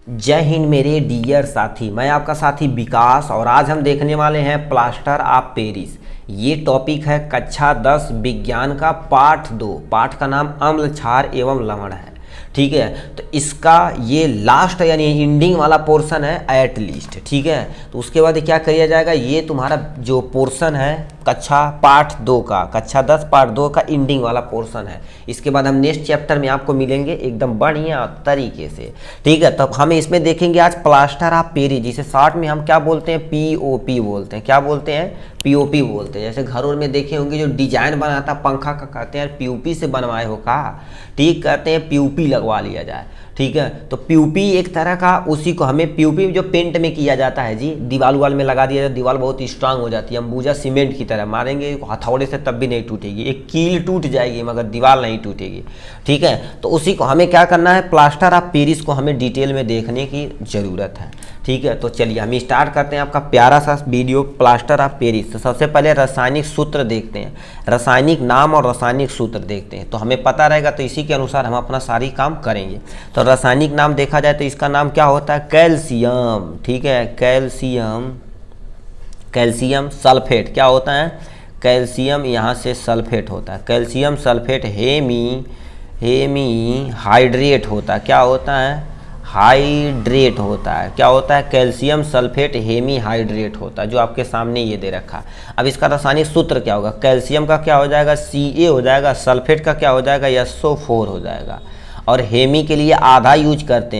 जय हिंद मेरे डियर साथी, मैं आपका साथी विकास और आज हम देखने वाले हैं प्लास्टर ऑफ पेरिस। ये टॉपिक है कक्षा 10 विज्ञान का पाठ 2। पाठ का नाम अम्ल क्षार एवं लवण है। ठीक है, तो इसका ये लास्ट यानी एंडिंग वाला पोर्शन है एट लीस्ट। ठीक है, तो उसके बाद क्या किया जाएगा, ये तुम्हारा जो पोर्शन है कक्षा पाठ 2 का, कक्षा 10 पाठ 2 का एंडिंग वाला पोर्शन है। इसके बाद हम नेक्स्ट चैप्टर में आपको मिलेंगे एकदम बढ़िया तरीके से। ठीक है, तो हम इसमें देखेंगे आज प्लास्टर ऑफ पेरिस, जिसे शॉर्ट में हम क्या बोलते हैं, पीओपी बोलते हैं। क्या बोलते हैं? पीओपी बोलते हैं। जैसे घरों में देखे होंगे जो डिजाइन बनाता पंखा का, कहते हैं पीओपी से बनवाए हो का। ठीक, कहते हैं पीओपी लगवा लिया जाए। ठीक है, तो पीओपी एक तरह का, उसी को हमें पीओपी जो पेंट में किया जाता है जी, दीवार वाल में लगा दिया जाए, दीवार बहुत स्ट्रांग हो जाती है। अंबुजा सीमेंट की तरह मारेंगे हथौड़े से तब भी नहीं टूटेगी, एक कील टूट जाएगी मगर दीवार नहीं टूटेगी। ठीक है, तो उसी को हमें क्या करना है, प्लास्टर ऑफ पेरिस को हमें डिटेल में देखने की ज़रूरत है। ठीक है, तो चलिए हम स्टार्ट करते हैं आपका प्यारा सा वीडियो प्लास्टर ऑफ पेरिस। तो सबसे पहले रासायनिक सूत्र देखते हैं, रासायनिक नाम और रासायनिक सूत्र देखते हैं, तो हमें पता रहेगा, तो इसी के अनुसार हम अपना सारी काम करेंगे। तो रासायनिक नाम देखा जाए तो इसका नाम क्या होता है, कैल्शियम। ठीक है, कैल्शियम, कैल्शियम सल्फेट क्या होता है, कैल्शियम यहाँ से सल्फेट होता है, कैल्शियम सल्फेट हेमी हाइड्रेट होता है। क्या होता है, हाइड्रेट होता है। क्या होता है, कैल्शियम सल्फेट हेमी हाइड्रेट होता है, जो आपके सामने ये दे रखा है। अब इसका रासायनिक सूत्र क्या होगा, कैल्शियम का क्या हो जाएगा, Ca हो जाएगा, सल्फेट का क्या हो जाएगा, SO4 हो जाएगा। और हेमी के लिए आधा यूज करते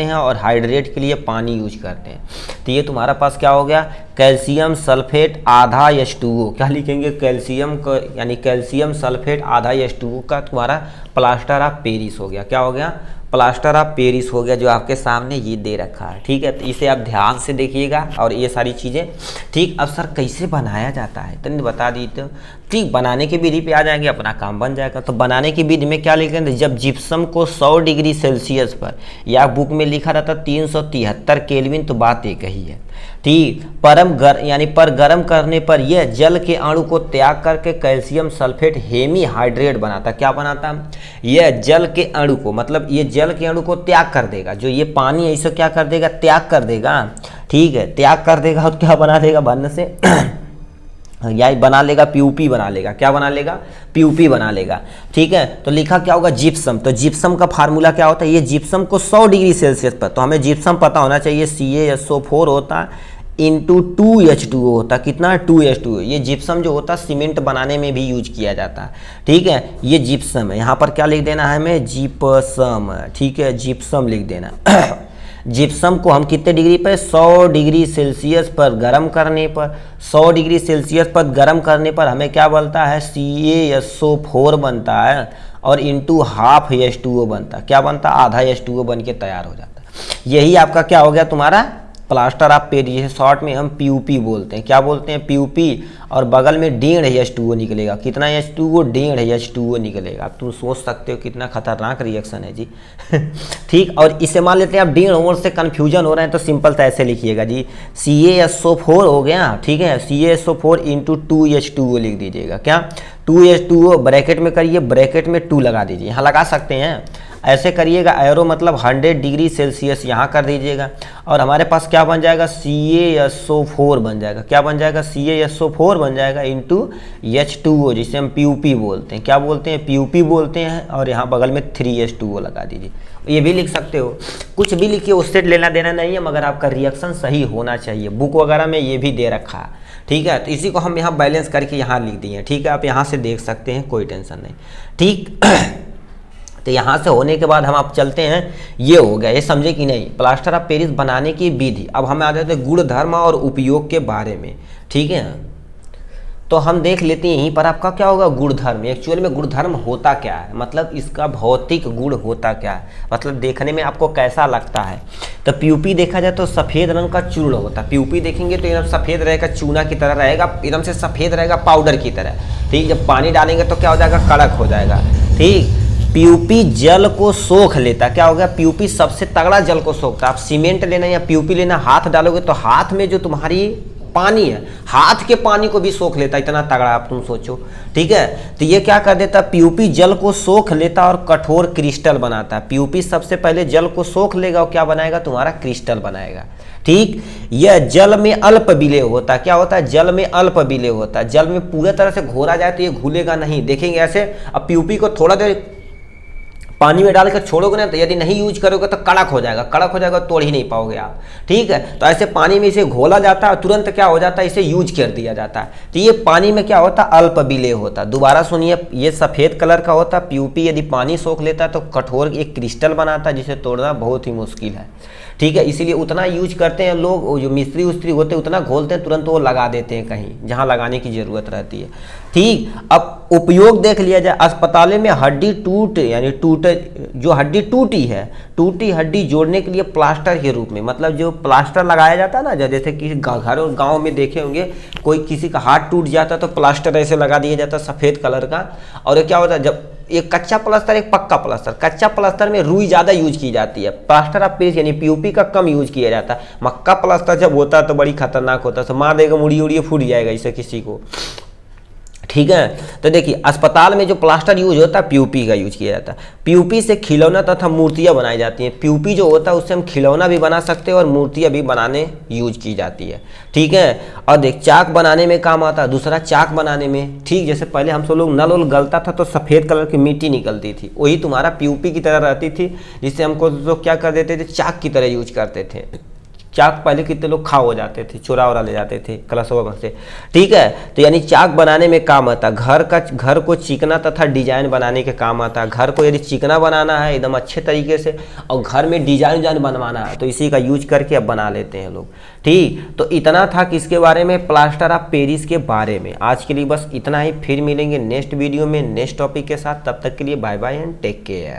हैं, और हाइड्रेट के लिए पानी यूज करते हैं। तो ये तुम्हारा पास क्या हो गया, कैल्शियम सल्फेट आधा H2O। क्या लिखेंगे, कैल्शियम का यानी कैल्शियम सल्फेट आधा H2O का तुम्हारा प्लास्टर ऑफ पेरिस हो गया। क्या हो गया, प्लास्टर ऑफ पेरिस हो गया, जो आपके सामने ये दे रखा है। ठीक है, तो इसे आप ध्यान से देखिएगा और ये सारी चीज़ें। ठीक, अब सर कैसे बनाया जाता है तो बता दी। तो ठीक, बनाने की विधि पे आ जाएंगे, अपना काम बन जाएगा। तो बनाने की विधि में क्या लिखेंगे, जब जिप्सम को 100 डिग्री सेल्सियस पर, या बुक में लिखा रहता 373 केल्विन, तो बात एक ही है। ठीक, पर गर्म करने पर यह जल के अणु को त्याग करके कैल्शियम सल्फेट हेमी हाइड्रेट बनाता। क्या बनाता, यह जल के अणु को, मतलब ये जल के अणु को त्याग कर देगा, जो ये पानी ऐसे क्या कर देगा, त्याग कर देगा। ठीक है, त्याग कर देगा और क्या बना देगा, बनने से या बना लेगा पीओपी बना लेगा। क्या बना लेगा, पीओपी बना लेगा। ठीक है, तो लिखा क्या होगा, जिप्सम। तो जिप्सम का फार्मूला क्या होता है, ये जिप्सम को 100 डिग्री सेल्सियस पर, तो हमें जिप्सम पता होना चाहिए, CaSO4 होता है इंटू 2H2O होता। कितना, 2H2O। ये जिप्सम जो होता है सीमेंट बनाने में भी यूज किया जाता है। ठीक है, ये जिप्सम है, यहाँ पर क्या लिख देना है हमें, जिप्सम। ठीक है, जिप्सम लिख देना। जिप्सम को हम कितने डिग्री पर, 100 डिग्री सेल्सियस पर गर्म करने पर, 100 डिग्री सेल्सियस पर गर्म करने पर हमें क्या बनता है, CaSO4 बनता है और इंटू हाफ H2O बनता है। क्या बनता है, आधा H2O बन के तैयार हो जाता है। यही आपका क्या हो गया, तुम्हारा प्लास्टर ऑफ पेरिस, जिसे शॉर्ट में हम पीओपी बोलते हैं। क्या बोलते हैं, पीओपी। और बगल में 1.5 H2O निकलेगा। कितना H2O, 1.5 H2O निकलेगा। अब तुम सोच सकते हो कितना खतरनाक रिएक्शन है जी। ठीक, और इसे मान लेते हैं आप 1.5 और से कन्फ्यूजन हो रहे हैं, तो सिंपल सा ऐसे लिखिएगा जी, CaSO4 हो गया। ठीक है, CaSO4 इंटू 2H2O लिख दीजिएगा। क्या, 2H2O ब्रैकेट में करिए, ब्रैकेट में 2 लगा दीजिए, यहाँ लगा सकते हैं, ऐसे करिएगा, एरो मतलब 100 डिग्री सेल्सियस यहाँ कर दीजिएगा, और हमारे पास क्या बन जाएगा, CaSO4 बन जाएगा। क्या बन जाएगा, CaSO4 बन जाएगा इंटू H2O, जिसे हम पीओपी बोलते हैं। क्या बोलते हैं, पीओपी बोलते हैं, और यहाँ बगल में 3H2O लगा दीजिए। ये भी लिख सकते हो, कुछ भी लिखिए, उससे लेना देना नहीं है, मगर आपका रिएक्शन सही होना चाहिए। बुक वगैरह में ये भी दे रखा है। ठीक है, तो इसी को हम यहाँ बैलेंस करके यहाँ लिख दिए। ठीक है, आप यहाँ से देख सकते हैं, कोई टेंशन नहीं। ठीक, तो यहाँ से होने के बाद हम आप चलते हैं, ये हो गया, ये समझे कि नहीं, प्लास्टर ऑफ पेरिस बनाने की विधि। अब हमें आ जाते हैं गुणधर्म और उपयोग के बारे में। ठीक है, तो हम देख लेते हैं यहीं पर आपका क्या होगा, गुणधर्म। एक्चुअल में गुणधर्म होता क्या है, मतलब इसका भौतिक गुण होता क्या है, मतलब देखने में आपको कैसा लगता है। तो पीओपी देखा जाए तो सफ़ेद रंग का चूर्ण होता है। पीओपी देखेंगे तो एकदम सफ़ेद रहेगा, चूना की तरह रहेगा, एकदम से सफ़ेद रहेगा, पाउडर की तरह। ठीक, जब पानी डालेंगे तो क्या हो जाएगा, कड़क हो जाएगा। ठीक, पीओपी जल को सोख लेता। क्या हो गया, पीओपी सबसे तगड़ा जल को सोखता। आप सीमेंट लेना या पीओपी लेना, हाथ डालोगे तो हाथ में जो तुम्हारी पानी है, हाथ के पानी को भी सोख लेता, इतना तगड़ा आप तुम सोचो। ठीक है, तो ये क्या कर देता, पीयूपी जल को सोख लेता और कठोर क्रिस्टल बनाता है। पीयूपी सबसे पहले जल को सोख लेगा और क्या बनाएगा, तुम्हारा क्रिस्टल बनाएगा। ठीक, यह जल में अल्प विलेय होता है। क्या होता है, जल में अल्प विलेय होता है। जल में पूरी तरह से घोरा जाए तो ये घुलेगा नहीं, देखेंगे ऐसे। अब पीयूपी को थोड़ा देर पानी में डालकर छोड़ोगे ना, तो यदि नहीं यूज करोगे तो कड़क हो जाएगा, कड़क हो जाएगा, तोड़ ही नहीं पाओगे आप। ठीक है, तो ऐसे पानी में इसे घोला जाता है, तुरंत क्या हो जाता है, इसे यूज कर दिया जाता है। तो ये पानी में क्या होता है, अल्प विलेय होता है। दोबारा सुनिए, ये सफ़ेद कलर का होता है। पीयूपी यदि पानी सोख लेता है तो कठोर एक क्रिस्टल बनाता है, जिसे तोड़ना बहुत ही मुश्किल है। ठीक है, इसीलिए उतना यूज करते हैं लोग, जो मिस्त्री उस्त्री होते हैं उतना घोलते हैं, तुरंत वो लगा देते हैं कहीं जहाँ लगाने की ज़रूरत रहती है। ठीक, अब उपयोग देख लिया जाए। अस्पतालों में हड्डी टूट यानी जो हड्डी टूटी है, टूटी हड्डी जोड़ने के लिए प्लास्टर के रूप में, मतलब जो प्लास्टर लगाया जाता है ना, जैसे कि घर और गाँव में देखे होंगे, कोई किसी का हाथ टूट जाता है तो प्लास्टर ऐसे लगा दिया जाता है सफ़ेद कलर का। और क्या होता है, जब एक कच्चा प्लास्टर एक पक्का प्लास्टर, कच्चा प्लास्टर में रुई ज़्यादा यूज की जाती है, प्लास्टर ऑफ पेरिस यानी पीयूपी का कम यूज किया जाता है। मक्का प्लास्टर जब होता है तो बड़ी खतरनाक होता है, तो मार देगा, मुड़ी उड़िए फूट जाएगा इसे किसी को। ठीक है, तो देखिए अस्पताल में जो प्लास्टर यूज होता है पीयूपी का यूज किया जाता है। पीयूपी से खिलौना तथा मूर्तियां बनाई जाती हैं। पीयूपी जो होता है उससे हम खिलौना भी बना सकते हैं और मूर्तियां भी बनाने यूज की जाती है। ठीक है, और देख चाक बनाने में काम आता है, दूसरा चाक बनाने में। ठीक, जैसे पहले हम सब लोग नल उल गलता था तो सफ़ेद कलर की मिट्टी निकलती थी, वही तुम्हारा पीयूपी की तरह रहती थी, जिससे हमको लोग क्या कर देते थे, चाक की तरह यूज करते थे। चाक पहले कितने लोग खा हो जाते थे, चुरा उरा ले जाते थे कलशों से। ठीक है, तो यानी चाक बनाने में काम आता है। घर को चिकना तथा डिजाइन बनाने के काम आता है। घर को यदि चिकना बनाना है एकदम अच्छे तरीके से और घर में डिजाइन बनवाना है तो इसी का यूज करके अब बना लेते हैं लोग। ठीक, तो इतना था किसके बारे में, प्लास्टर ऑफ पेरिस के बारे में। आज के लिए बस इतना ही, फिर मिलेंगे नेक्स्ट वीडियो में नेक्स्ट टॉपिक के साथ। तब तक के लिए bye bye and take care.